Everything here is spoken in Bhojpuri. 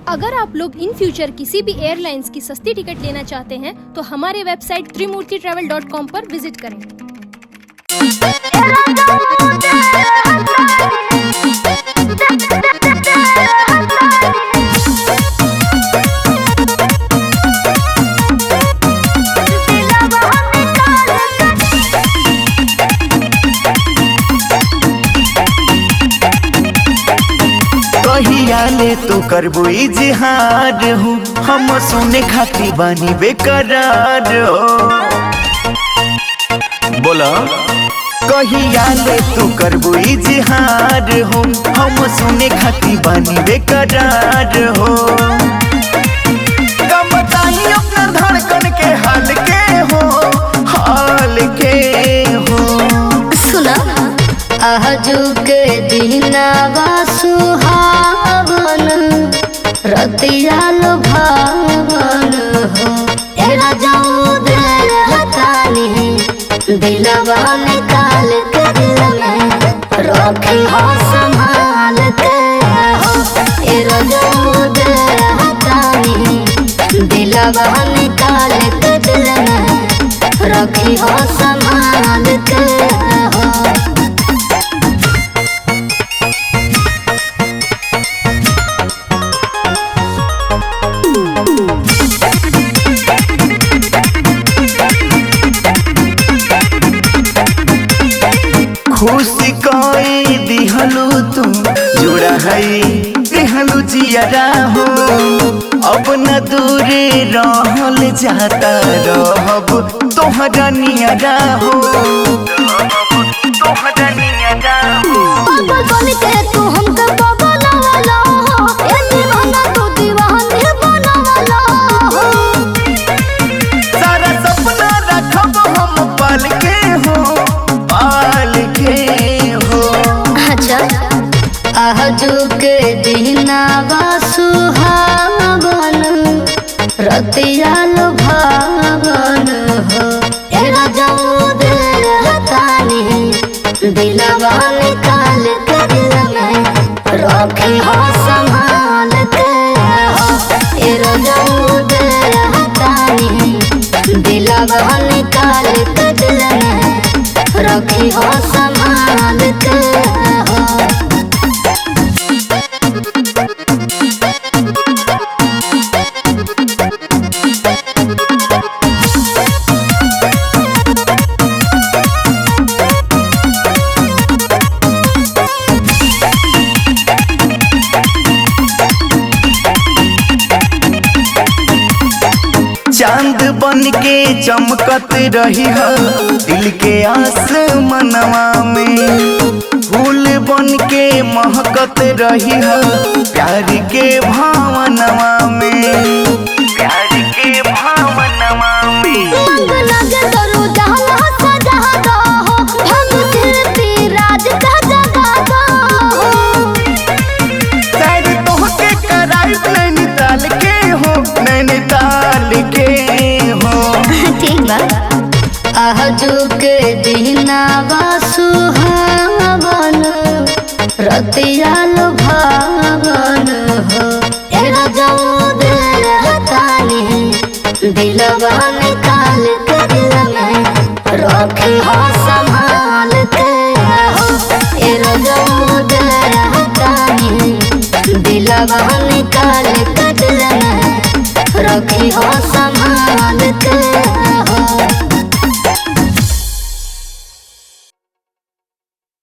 अगर आप लोग इन फ्यूचर किसी भी एयरलाइंस की सस्ती टिकट लेना चाहते हैं तो हमारे वेबसाइट trimurtitravel.com पर विजिट करें। ले तो करबो इजहार हूँ हम सुने खाती बानी बेकरार हो। बोला कहिया ले तू करबो इजहार हूँ हम सुने खाती बानी बेकरार हो। कम बताई अपना धड़कन के हाल के हो सुना आजू के दिनावा सुहावन रतिया लुभावन हो। एरा जाऊ दे हतानी दिलवा निकाल के दिल में रखी हो संभाल के हो। एरा जाऊ दे हतानी दिलवा निकाल के दिल में रखी हो संभाल के हो। खुशी कोई दिहलू तुम जुड़ा है दिहलू जियरा हो। अब न दूरे रहल जाता रहब तोहरा नियरा हो। तोहरा नियरा हो पागल बन के तू हमके बगलवाला हो। ए दीवाना तू दीवानी बनवाला हो। सारा सपना रखब हम पाल के हो। अच्छा आजू के दिनावा सुहावन रतिया लुभावन हो। एरा जाऊ दे हतानी दिलवा निकाल के दिल में रखी हो संभाल के हो। एरा जाऊ दे हतानी दिलवा निकाल के दिल में रखी हो संभाल के हो। चांद बन के चमकत रही हो दिल के आसमानवा में। फूल बन के महकत रही हो प्यार के भावनवा में। प्यार के भावनवा में रंग लगे दरू जहां सजा दो हो। हम सिरती राज का जगा दो हो। शायद तोहके कराइब नैनीताल के हो। नैनीताल के हो ठीक बा आजू के दिनावा सुहावन रतिया लुभावन हो। एरा जाऊ दे हतानी दिलवा निकाल के दिल में रखी हो संभाल के हो। एरा जाऊ दे हतानी दिलवा निकाल के दिल में रखी हो संभाल के